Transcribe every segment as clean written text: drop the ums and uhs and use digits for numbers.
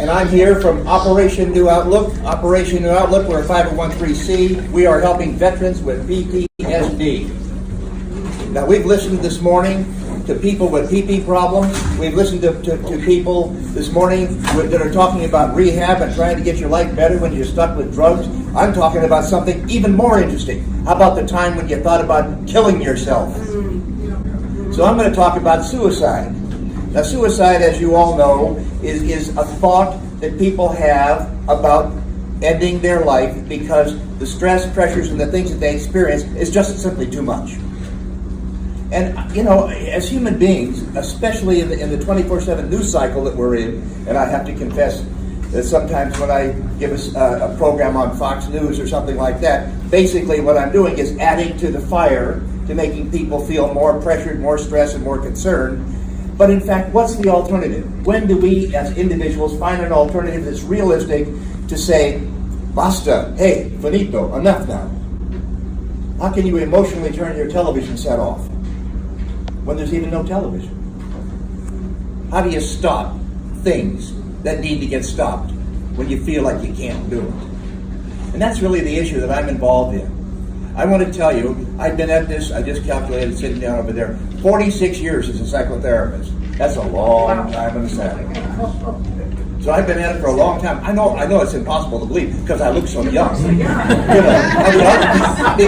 and I'm here from Operation New Outlook. Operation New Outlook, we're a 501c. We are helping veterans with PTSD. Now, we've listened this morning to people with PP problems. We've listened to people this morning that are talking about rehab and trying to get your life better when you're stuck with drugs. I'm talking about something even more interesting. How about the time when you thought about killing yourself? So I'm going to talk about suicide. Now, suicide, as you all know, is a thought that people have about ending their life because the stress, pressures, and the things that they experience is just simply too much. And, you know, as human beings, especially in the 24/7 news cycle that we're in, and I have to confess that sometimes when I give a program on Fox News or something like that, basically what I'm doing is adding to the fire to making people feel more pressured, more stressed, and more concerned. But in fact, what's the alternative? When do we as individuals find an alternative that's realistic to say, basta, hey, finito, enough now? How can you emotionally turn your television set off when there's even no television? How do you stop things that need to get stopped when you feel like you can't do it? And that's really the issue that I'm involved in. I want to tell you, I've been at this, I just calculated sitting down over there, 46 years as a psychotherapist. That's a long time in the saddle. So I've been at it for a long time. I know it's impossible to believe because I look so young. The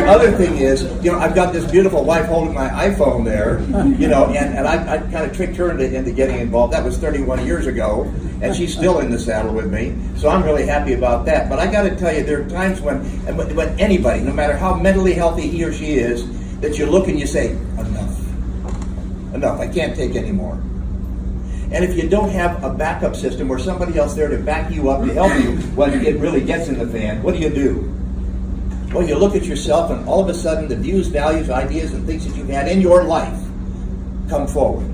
other thing is, I've got this beautiful wife holding my iPhone there, and I kind of tricked her into getting involved. That was 31 years ago, and she's still in the saddle with me. So I'm really happy about that. But I got to tell you, there are times when anybody, no matter how mentally healthy he or she is, that you look and you say, enough, I can't take any more. And if you don't have a backup system or somebody else there to back you up, to help you when it really gets in the fan, what do? Well, you look at yourself and all of a sudden the views, values, ideas, and things that you've had in your life come forward.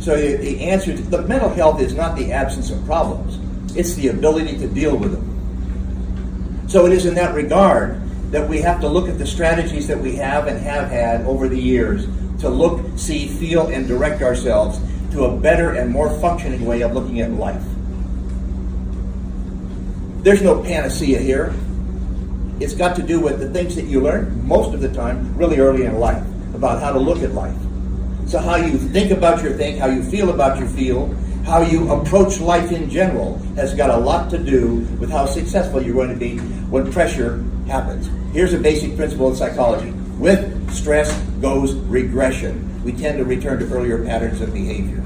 So the answer to the mental health is not the absence of problems. It's the ability to deal with them. So it is in that regard that we have to look at the strategies that we have and have had over the years to look, see, feel, and direct ourselves to a better and more functioning way of looking at life. There's no panacea here. It's got to do with the things that you learn most of the time really early in life about how to look at life. So how you think about your think, how you feel about your feel, how you approach life in general has got a lot to do with how successful you're going to be when pressure happens. Here's a basic principle in psychology. With stress goes regression. We tend to return to earlier patterns of behavior.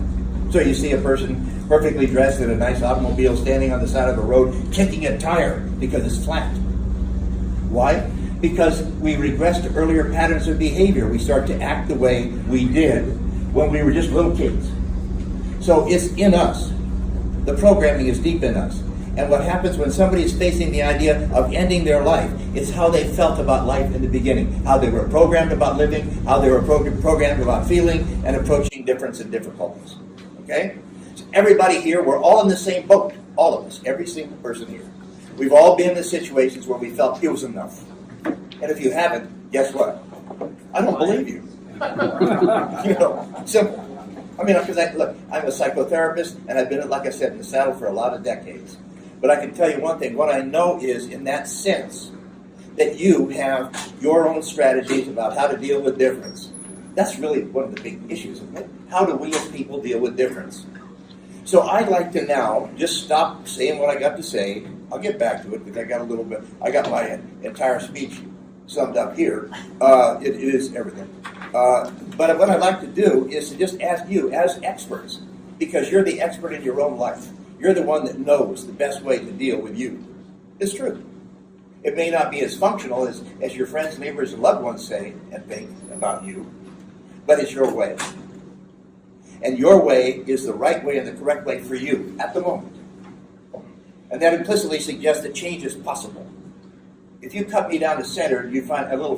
So you see a person perfectly dressed in a nice automobile standing on the side of a road kicking a tire because it's flat. Why? Because we regress to earlier patterns of behavior. We start to act the way we did when we were just little kids. So it's in us. The programming is deep in us. And what happens when somebody is facing the idea of ending their life is how they felt about life in the beginning, how they were programmed about living, how they were programmed about feeling and approaching difference and difficulties. Okay? So everybody here, we're all in the same boat. All of us, every single person here. We've all been in situations where we felt it was enough. And if you haven't, guess what? I don't believe you. Simple. I mean, because I'm a psychotherapist, and I've been, like I said, in the saddle for a lot of decades. But I can tell you one thing. What I know is, in that sense, that you have your own strategies about how to deal with difference. That's really one of the big issues, isn't it? How do we as people deal with difference? So I'd like to now just stop saying what I got to say. I'll get back to it because I got my entire speech summed up here. It is everything. But what I'd like to do is to just ask you as experts, because you're the expert in your own life. You're the one that knows the best way to deal with you. It's true. It may not be as functional as your friends, neighbors, and loved ones say and think about you, but it's your way. And your way is the right way and the correct way for you at the moment. And that implicitly suggests that change is possible. If you cut me down to center, you find a little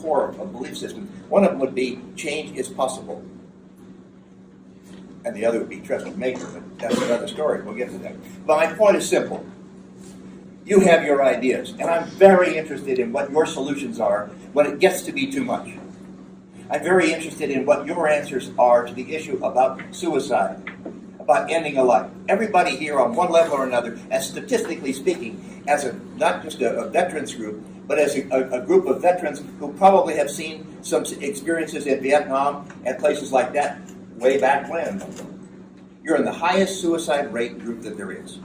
core of belief system. One of them would be change is possible. And the other would be trust with maker, but that's another story. We'll get to that. But my point is simple. You have your ideas, and I'm very interested in what your solutions are when it gets to be too much. I'm very interested in what your answers are to the issue about suicide, about ending a life. Everybody here on one level or another, and statistically speaking, as not just a veterans group, but as a group of veterans who probably have seen some experiences in Vietnam and places like that way back when, you're in the highest suicide rate group that there is.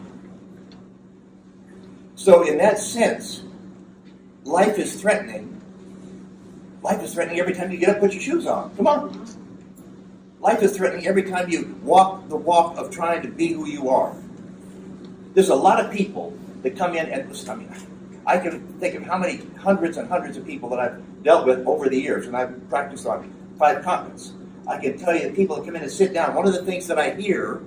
So in that sense, life is threatening. Life is threatening every time you get up and put your shoes on. Come on. Life is threatening every time you walk the walk of trying to be who you are. There's a lot of people that come in and, I can think of how many hundreds and hundreds of people that I've dealt with over the years, and I've practiced on 5 continents. I can tell you that people that come in and sit down, one of the things that I hear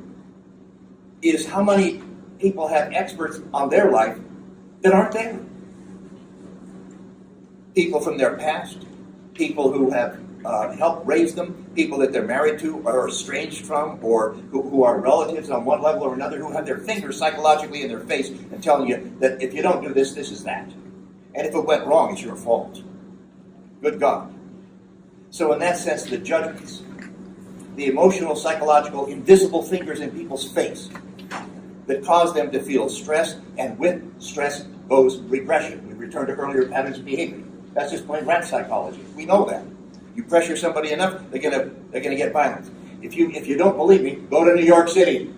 is how many people have experts on their life that aren't there. People from their past, people who have helped raise them, people that they're married to or are estranged from, or who are relatives on one level or another, who have their fingers psychologically in their face and telling you that if you don't do this, this is that. And if it went wrong, it's your fault. Good God. So in that sense, the judgments, the emotional, psychological, invisible fingers in people's face that cause them to feel stress, and with stress goes regression. We return to earlier patterns of behavior. That's just plain rat psychology. We know that. You pressure somebody enough, they're gonna get violent. If you don't believe me, go to New York City.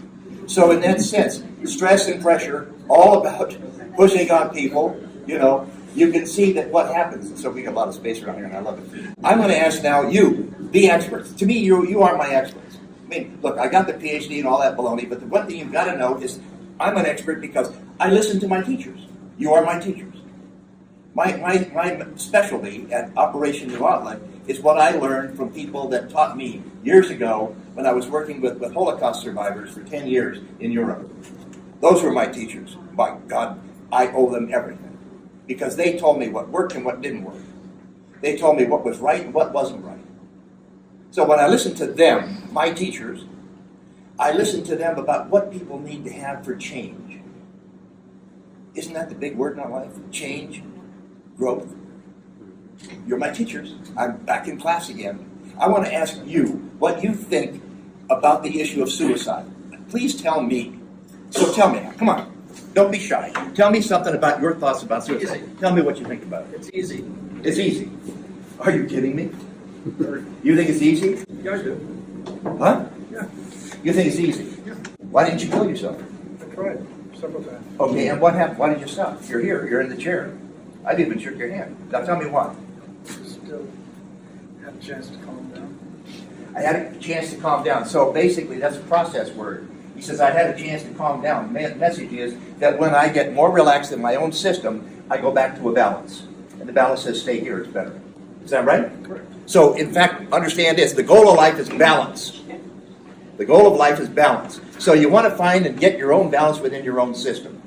So in that sense, stress and pressure, all about pushing on people, you can see that what happens. So we got a lot of space around here, and I love it. I'm going to ask now you, the experts. To me, you are my experts. I mean, look, I got the PhD and all that baloney, but the one thing you've got to know is I'm an expert because I listen to my teachers. You are my teachers. My specialty at Operation New Outlet is what I learned from people that taught me years ago when I was working with Holocaust survivors for 10 years in Europe. Those were my teachers. My God, I owe them everything. Because they told me what worked and what didn't work. They told me what was right and what wasn't right. So when I listened to them, my teachers, I listened to them about what people need to have for change. Isn't that the big word in our life? Change, growth. You're my teachers. I'm back in class again. I want to ask you what you think about the issue of suicide. Please tell me. So tell me, come on. Don't be shy. Tell me something about your thoughts about suicide. Tell me what you think about it. It's easy. It's easy. Are you kidding me? You think it's easy? Yeah, I do. Huh? Yeah. You think it's easy? Yeah. Why didn't you kill yourself? I tried several times. Okay, and what happened? Why did you stop? You're here. You're in the chair. I've even shook your hand. Now tell me why. Still had a chance to calm down. I had a chance to calm down. So basically, that's a process word. He says, I had a chance to calm down. The message is that when I get more relaxed in my own system, I go back to a balance. And the balance says, stay here, it's better. Is that right? Correct. So, in fact, understand this. The goal of life is balance. The goal of life is balance. So you want to find and get your own balance within your own system.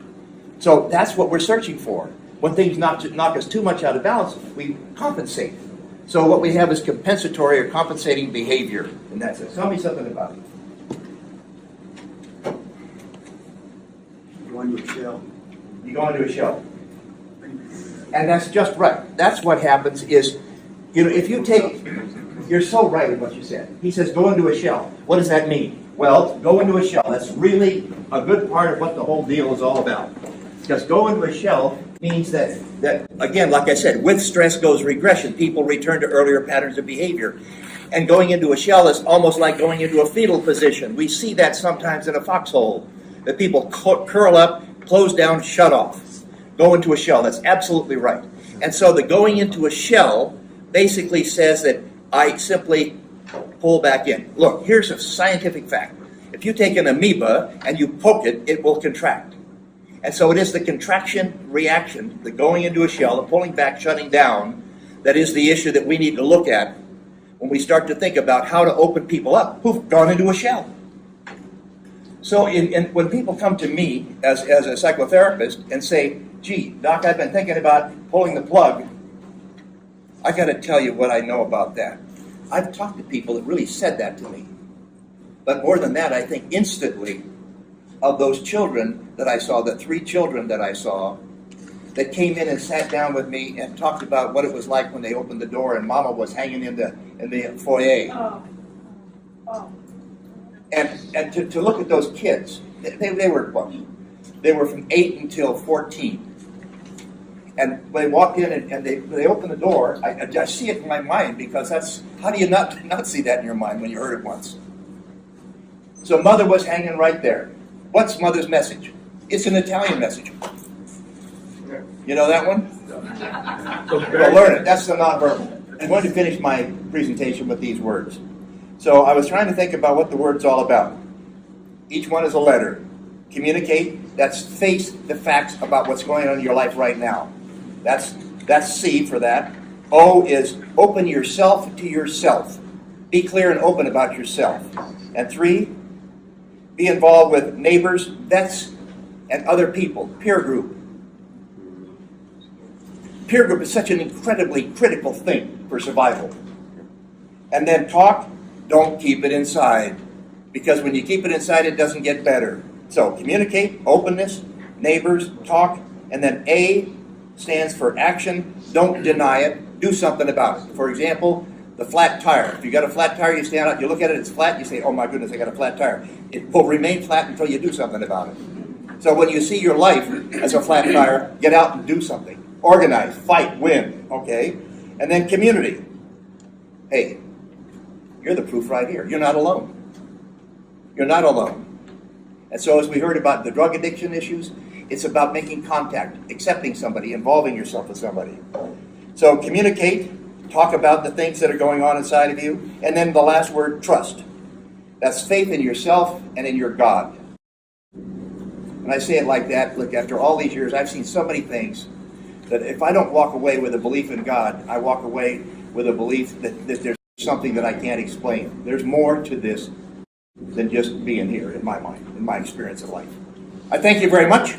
So that's what we're searching for. When things knock us too much out of balance, we compensate. So what we have is compensatory or compensating behavior. And that's it. Tell me something about it. Go into a shell. You go into a shell. And that's just right. That's what happens is, if you take, you're so right in what you said. He says, go into a shell. What does that mean? Well, go into a shell. That's really a good part of what the whole deal is all about. Because go into a shell means that again, like I said, with stress goes regression. People return to earlier patterns of behavior. And going into a shell is almost like going into a fetal position. We see that sometimes in a foxhole. That people curl up, close down, shut off. Go into a shell. That's absolutely right. And so the going into a shell basically says that I simply pull back in. Look, here's a scientific fact. If you take an amoeba and you poke it, it will contract. And so it is the contraction reaction, the going into a shell, the pulling back, shutting down, that is the issue that we need to look at when we start to think about how to open people up who've gone into a shell. So when people come to me as a psychotherapist and say, gee, Doc, I've been thinking about pulling the plug, I got to tell you what I know about that. I've talked to people that really said that to me. But more than that, I think instantly of those children that I saw, the 3 children that I saw, that came in and sat down with me and talked about what it was like when they opened the door and Mama was hanging in the foyer. Oh. And to look at those kids, they were what? They were from 8 until 14. And they walked in and they opened the door. I see it in my mind, because that's, how do you not see that in your mind when you heard it once? So Mother was hanging right there. What's Mother's message? It's an Italian message. You know that one? Well, learn it. That's the nonverbal. I'm going to finish my presentation with these words. So I was trying to think about what the word's all about. Each one is a letter. Communicate, that's face the facts about what's going on in your life right now. That's C for that. O is open yourself to yourself. Be clear and open about yourself. And 3, be involved with neighbors, vets, and other people. Peer group. Peer group is such an incredibly critical thing for survival. And then talk, don't keep it inside. Because when you keep it inside, it doesn't get better. So communicate, openness, neighbors, talk, and then A stands for action. Don't deny it. Do something about it. For example, the flat tire. If you got a flat tire, you stand out, you look at it, it's flat, you say, oh my goodness, I got a flat tire. It will remain flat until you do something about it. So when you see your life as a flat tire, get out and do something. Organize, fight, win, okay? And then community. Hey, you're the proof right here. You're not alone. You're not alone. And so as we heard about the drug addiction issues, it's about making contact, accepting somebody, involving yourself with somebody. So communicate, talk about the things that are going on inside of you, and then the last word, trust. That's faith in yourself and in your God. And I say it like that, look, after all these years, I've seen so many things that if I don't walk away with a belief in God, I walk away with a belief that there's something that I can't explain. There's more to this than just being here, in my mind, in my experience of life. I thank you very much.